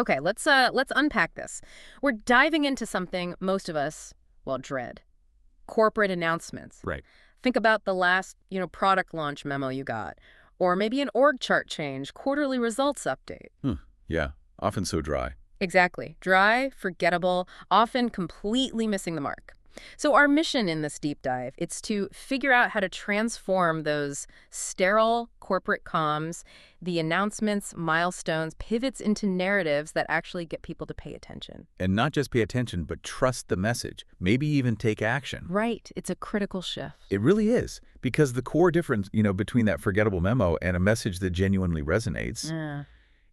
Okay, let's unpack this. We're diving into something most of us, well, dread. Corporate announcements. Right. Think about the last, product launch memo you got, or maybe an org chart change, quarterly results update. Yeah, often so dry. Exactly. Dry, forgettable, often completely missing the mark. So our mission in this deep dive, it's to figure out how to transform those sterile corporate comms, the announcements, milestones, pivots into narratives that actually get people to pay attention. And not just pay attention, but trust the message, maybe even take action. Right. It's a critical shift. It really is, because the core difference, between that forgettable memo and a message that genuinely resonates,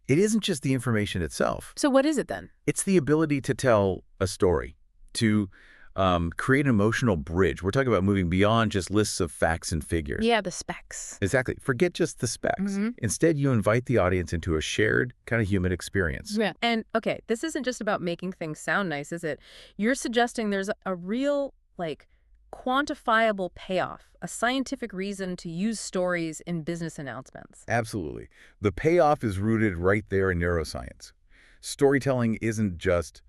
it isn't just the information itself. So what is it then? It's the ability to tell a story, to create an emotional bridge. We're talking about moving beyond just lists of facts and figures. Yeah, the specs. Exactly. Forget just the specs. Instead, you invite the audience into a shared kind of human experience. Yeah. And, okay, this isn't just about making things sound nice, is it? You're suggesting there's a real, quantifiable payoff, a scientific reason to use stories in business announcements. Absolutely. The payoff is rooted right there in neuroscience. Storytelling isn't just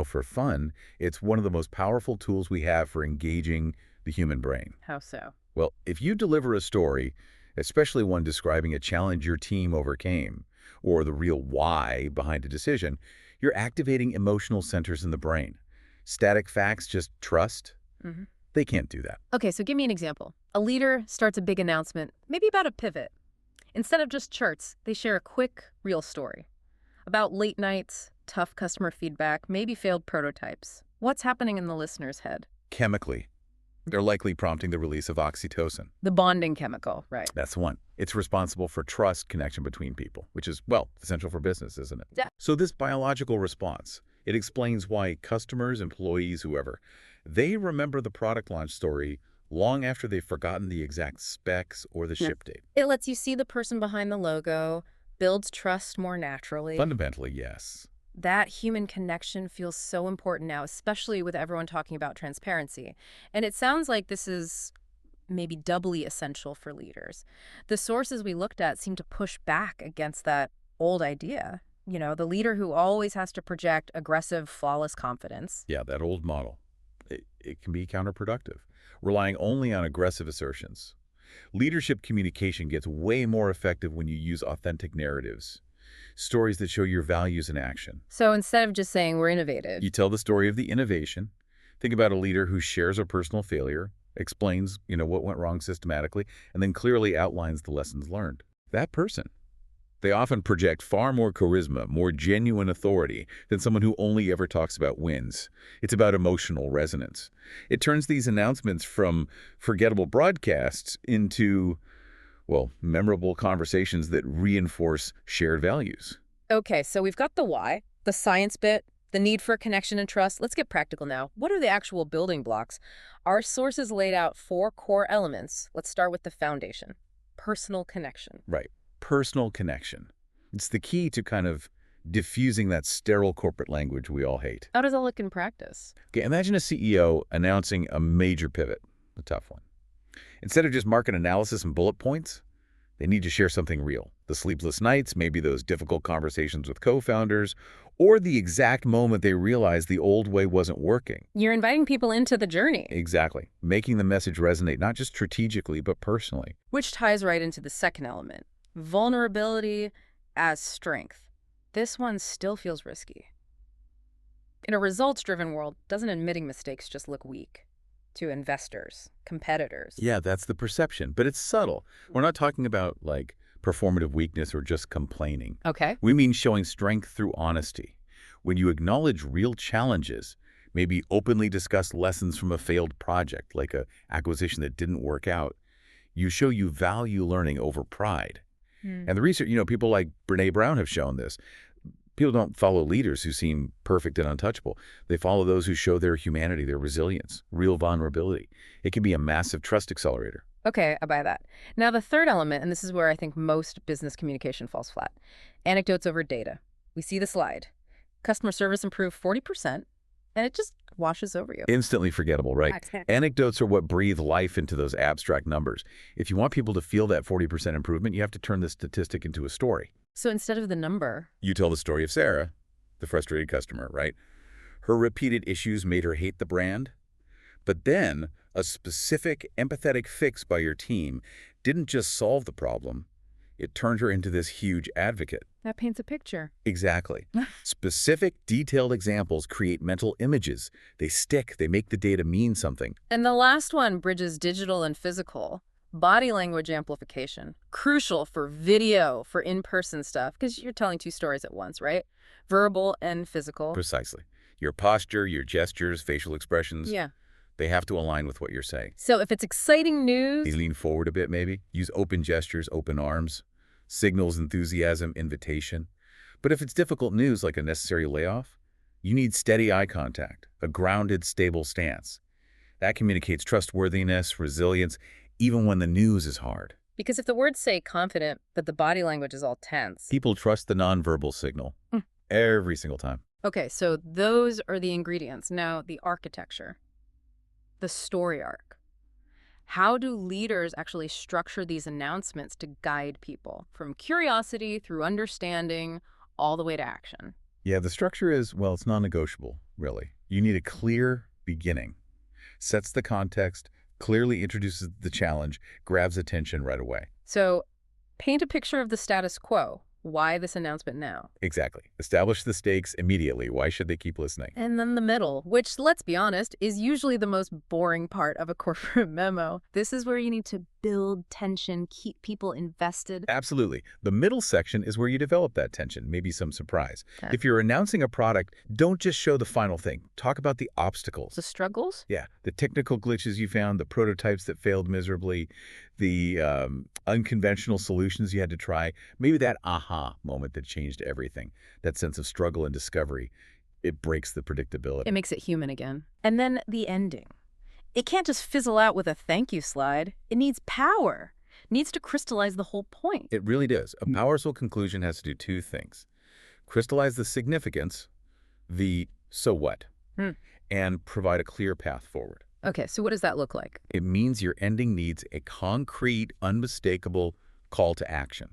for fun. It's one of the most powerful tools we have for engaging the human brain. How so? Well, if you deliver a story, especially one describing a challenge your team overcame, or the real why behind a decision, you're activating emotional centers in the brain. Static facts, just trust, they can't do that. Okay, so give me an example. A leader starts a big announcement, maybe about a pivot. Instead of just charts, they share a quick, real story about late nights, tough customer feedback, maybe failed prototypes. What's happening in the listener's head? Chemically, they're likely prompting the release of oxytocin. The bonding chemical, right? That's one. It's responsible for trust connection between people, which is, essential for business, isn't it? Yeah. So this biological response, it explains why customers, employees, whoever, they remember the product launch story long after they've forgotten the exact specs or the ship date. It lets you see the person behind the logo, builds trust more naturally. Fundamentally, yes. That human connection feels so important now, especially with everyone talking about transparency. And it sounds like this is maybe doubly essential for leaders. The sources we looked at seem to push back against that old idea. The leader who always has to project aggressive, flawless confidence. Yeah, that old model. It can be counterproductive, relying only on aggressive assertions. Leadership communication gets way more effective when you use authentic narratives. Stories that show your values in action. So instead of just saying we're innovative, you tell the story of the innovation. Think about a leader who shares a personal failure, explains, what went wrong systematically, and then clearly outlines the lessons learned. That person, they often project far more charisma, more genuine authority than someone who only ever talks about wins. It's about emotional resonance. It turns these announcements from forgettable broadcasts into memorable conversations that reinforce shared values. Okay, so we've got the why, the science bit, the need for connection and trust. Let's get practical now. What are the actual building blocks? Our sources laid out 4 core elements. Let's start with the foundation, personal connection. Right, personal connection. It's the key to kind of diffusing that sterile corporate language we all hate. How does that look in practice? Okay, imagine a CEO announcing a major pivot, a tough one. Instead of just market analysis and bullet points, they need to share something real. The sleepless nights, maybe those difficult conversations with co-founders, or the exact moment they realized the old way wasn't working. You're inviting people into the journey. Exactly. Making the message resonate not just strategically, but personally. Which ties right into the second element, vulnerability as strength. This one still feels risky. In a results-driven world, doesn't admitting mistakes just look weak? To investors, competitors. Yeah, that's the perception, but it's subtle. We're not talking about, performative weakness or just complaining. Okay. We mean showing strength through honesty. When you acknowledge real challenges, maybe openly discuss lessons from a failed project, like an acquisition that didn't work out, you show you value learning over pride. And the research, people like Brené Brown have shown this. People don't follow leaders who seem perfect and untouchable. They follow those who show their humanity, their resilience, real vulnerability. It can be a massive trust accelerator. Okay, I buy that. Now, the third element, and this is where I think most business communication falls flat, anecdotes over data. We see the slide. Customer service improved 40%, and it just washes over you. Instantly forgettable, right? Anecdotes are what breathe life into those abstract numbers. If you want people to feel that 40% improvement, you have to turn the statistic into a story. So instead of the number, you tell the story of Sarah. the frustrated customer, right? Her repeated issues made her hate the brand. But then, a specific, empathetic fix by your team didn't just solve the problem. It turned her into this huge advocate. That paints a picture. Exactly. Specific, detailed examples create mental images. They stick. They make the data mean something. And the last one bridges digital and physical. Body language amplification. Crucial for video, for in-person stuff, because you're telling two stories at once, right? Verbal and physical. Precisely. Your posture, your gestures, facial expressions. Yeah. They have to align with what you're saying. So if it's exciting news... You lean forward a bit, maybe. Use open gestures, open arms. Signals enthusiasm, invitation. But if it's difficult news like a necessary layoff, you need steady eye contact, a grounded, stable stance. That communicates trustworthiness, resilience, even when the news is hard. Because if the words say confident, but the body language is all tense... People trust the nonverbal signal every single time. Okay, so those are the ingredients. Now, the architecture. The story arc. How do leaders actually structure these announcements to guide people from curiosity through understanding all the way to action? Yeah, the structure is, well, it's non-negotiable, really. You need a clear beginning. Sets the context, clearly introduces the challenge, grabs attention right away. So, paint a picture of the status quo. Why this announcement now? Exactly. Establish the stakes immediately. Why should they keep listening? And then the middle, which, let's be honest, is usually the most boring part of a corporate memo. This is where you need to build tension, keep people invested. Absolutely. The middle section is where you develop that tension, maybe some surprise. Okay. If you're announcing a product, don't just show the final thing. Talk about the obstacles. The struggles? Yeah, the technical glitches you found, the prototypes that failed miserably, the unconventional solutions you had to try, maybe that aha moment that changed everything, that sense of struggle and discovery. It breaks the predictability. It makes it human again. And then the ending. It can't just fizzle out with a thank you slide. It needs power. It needs to crystallize the whole point. It really does. A powerful conclusion has to do two things. Crystallize the significance, the so what, and provide a clear path forward. Okay, so what does that look like? It means your ending needs a concrete, unmistakable call to action.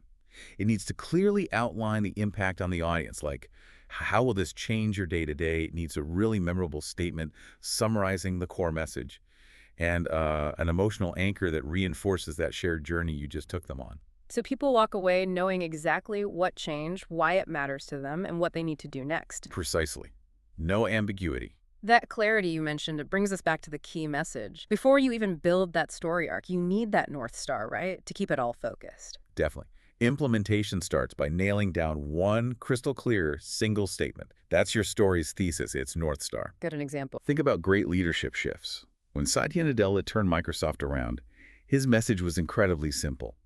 It needs to clearly outline the impact on the audience, like how will this change your day-to-day? It needs a really memorable statement summarizing the core message and an emotional anchor that reinforces that shared journey you just took them on. So people walk away knowing exactly what changed, why it matters to them, and what they need to do next. Precisely. No ambiguity. That clarity you mentioned, it brings us back to the key message. Before you even build that story arc, you need that North Star, right? To keep it all focused. Definitely. Implementation starts by nailing down one crystal clear single statement. That's your story's thesis, its North Star. Good an example. Think about great leadership shifts. When Satya Nadella turned Microsoft around, his message was incredibly simple.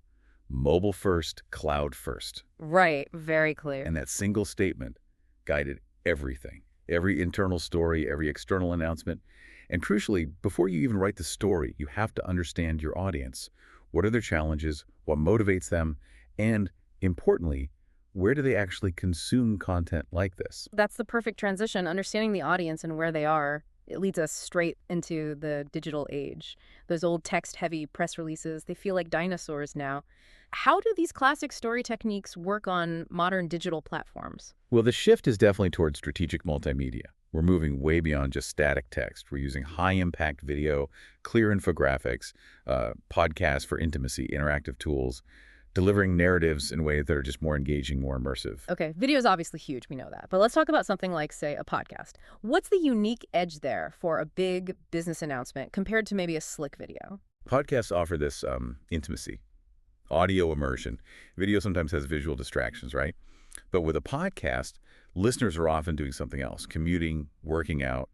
Mobile first, cloud first. Right, very clear. And that single statement guided everything. Every internal story, every external announcement. And crucially, before you even write the story, you have to understand your audience. What are their challenges? What motivates them? And importantly, where do they actually consume content like this? That's the perfect transition. Understanding the audience and where they are, it leads us straight into the digital age. Those old text-heavy press releases, they feel like dinosaurs now. How do these classic story techniques work on modern digital platforms? Well, the shift is definitely towards strategic multimedia. We're moving way beyond just static text. We're using high-impact video, clear infographics, podcasts for intimacy, interactive tools, delivering narratives in ways that are just more engaging, more immersive. Okay, video is obviously huge, we know that. But let's talk about something like, say, a podcast. What's the unique edge there for a big business announcement compared to maybe a slick video? Podcasts offer this intimacy, audio immersion. Video sometimes has visual distractions, right? But with a podcast, listeners are often doing something else, commuting, working out,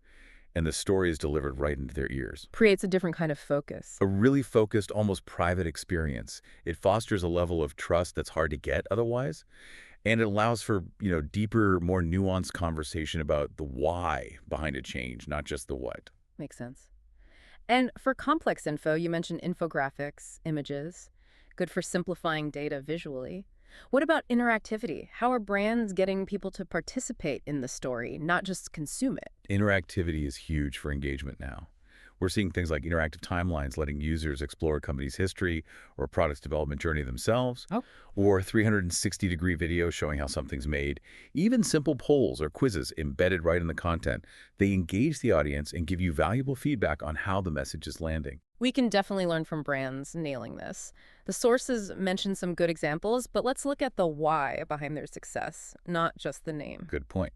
and the story is delivered right into their ears. Creates a different kind of focus. A really focused, almost private experience. It fosters a level of trust that's hard to get otherwise, and it allows for, deeper, more nuanced conversation about the why behind a change, not just the what. Makes sense. And for complex info, you mentioned infographics, images, good for simplifying data visually. What about interactivity? How are brands getting people to participate in the story, not just consume it? Interactivity is huge for engagement now. We're seeing things like interactive timelines letting users explore a company's history or a product's development journey themselves, Oh. or 360-degree videos showing how something's made. Even simple polls or quizzes embedded right in the content. They engage the audience and give you valuable feedback on how the message is landing. We can definitely learn from brands nailing this. The sources mention some good examples, but let's look at the why behind their success, not just the name. Good point.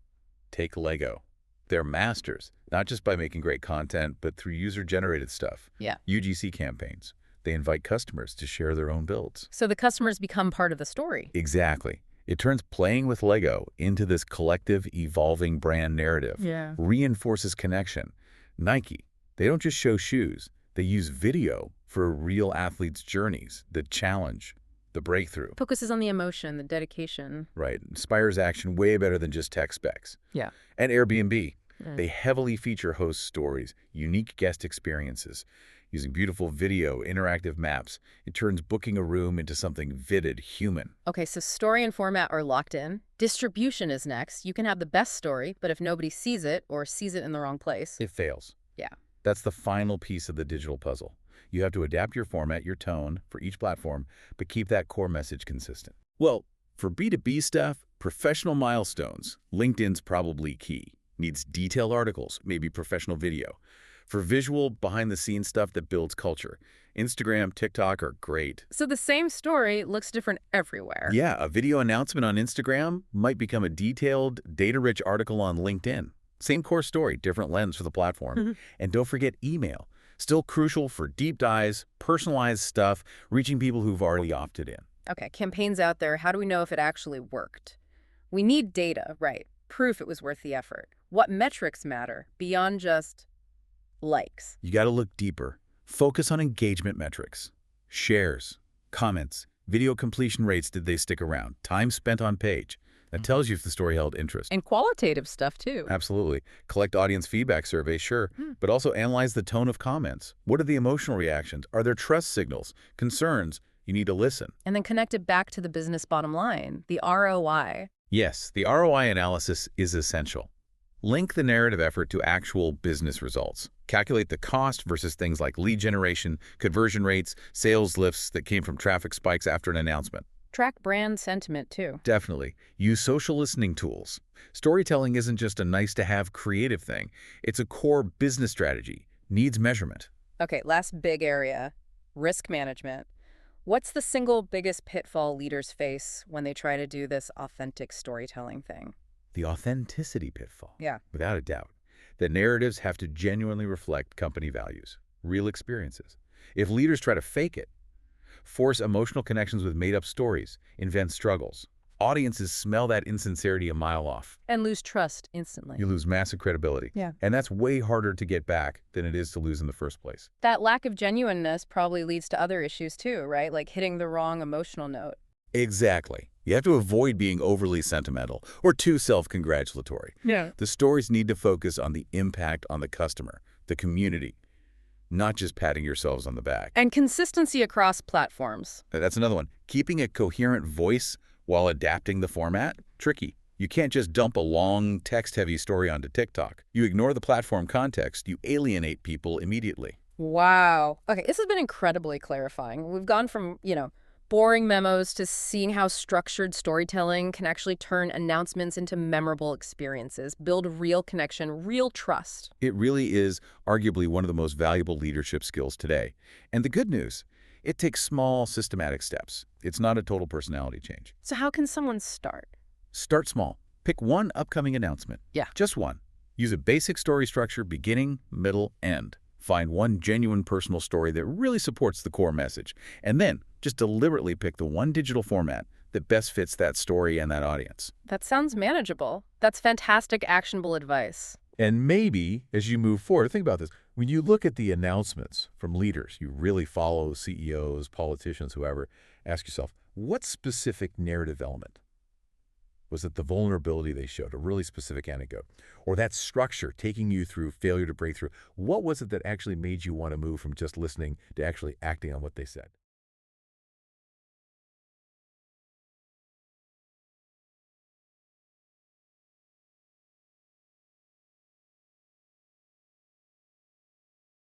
Take Lego. They're masters, not just by making great content, but through user-generated stuff. Yeah. UGC campaigns. They invite customers to share their own builds. So the customers become part of the story. Exactly. It turns playing with Lego into this collective, evolving brand narrative. Yeah. Reinforces connection. Nike, they don't just show shoes. They use video for real athletes' journeys, the challenge, the breakthrough. Focuses on the emotion, the dedication. Right. Inspires action way better than just tech specs. Yeah. And Airbnb. They heavily feature host stories, unique guest experiences. Using beautiful video, interactive maps, it turns booking a room into something vivid, human. Okay, so story and format are locked in. Distribution is next. You can have the best story, but if nobody sees it or sees it in the wrong place, It fails. Yeah. That's the final piece of the digital puzzle. You have to adapt your format, your tone, for each platform, but keep that core message consistent. Well, for B2B stuff, professional milestones, LinkedIn's probably key. Needs detailed articles, maybe professional video. For visual, behind-the-scenes stuff that builds culture, Instagram, TikTok are great. So the same story looks different everywhere. Yeah, a video announcement on Instagram might become a detailed, data-rich article on LinkedIn. Same core story, different lens for the platform. And don't forget email. Still crucial for deep dives, personalized stuff, reaching people who've already opted in. Okay, campaigns out there. How do we know if it actually worked? We need data, right? Proof it was worth the effort. What metrics matter beyond just likes? You got to look deeper. Focus on engagement metrics. Shares, comments, video completion rates, did they stick around? Time spent on page. That tells you if the story held interest. And qualitative stuff, too. Absolutely. Collect audience feedback surveys, sure, but also analyze the tone of comments. What are the emotional reactions? Are there trust signals, concerns? You need to listen. And then connect it back to the business bottom line, the ROI. Yes, the ROI analysis is essential. Link the narrative effort to actual business results. Calculate the cost versus things like lead generation, conversion rates, sales lifts that came from traffic spikes after an announcement. Track brand sentiment, too. Definitely. Use social listening tools. Storytelling isn't just a nice-to-have creative thing. It's a core business strategy. Needs measurement. Okay, last big area, risk management. What's the single biggest pitfall leaders face when they try to do this authentic storytelling thing? The authenticity pitfall. Yeah. Without a doubt. The narratives have to genuinely reflect company values, real experiences. If leaders try to fake it, force emotional connections with made-up stories, invent struggles, audiences smell that insincerity a mile off. And lose trust instantly. You lose massive credibility. Yeah. And that's way harder to get back than it is to lose in the first place. That lack of genuineness probably leads to other issues too, right? Like hitting the wrong emotional note. Exactly. You have to avoid being overly sentimental or too self-congratulatory. Yeah. The stories need to focus on the impact on the customer, the community, not just patting yourselves on the back. And consistency across platforms. That's another one. Keeping a coherent voice while adapting the format, tricky. You can't just dump a long, text-heavy story onto TikTok. You ignore the platform context, you alienate people immediately. Wow. Okay, this has been incredibly clarifying. We've gone from, boring memos to seeing how structured storytelling can actually turn announcements into memorable experiences, build real connection, real trust. It really is arguably one of the most valuable leadership skills today. And the good news, it takes small, systematic steps. It's not a total personality change. So how can someone start? Start small. Pick one upcoming announcement. Yeah. Just one. Use a basic story structure, beginning, middle, end. Find one genuine personal story that really supports the core message. And then just deliberately pick the one digital format that best fits that story and that audience. That sounds manageable. That's fantastic, actionable advice. And maybe, as you move forward, think about this. When you look at the announcements from leaders, you really follow CEOs, politicians, whoever, ask yourself, what specific narrative element? Was it the vulnerability they showed, a really specific anecdote? Or that structure taking you through failure to breakthrough? What was it that actually made you want to move from just listening to actually acting on what they said?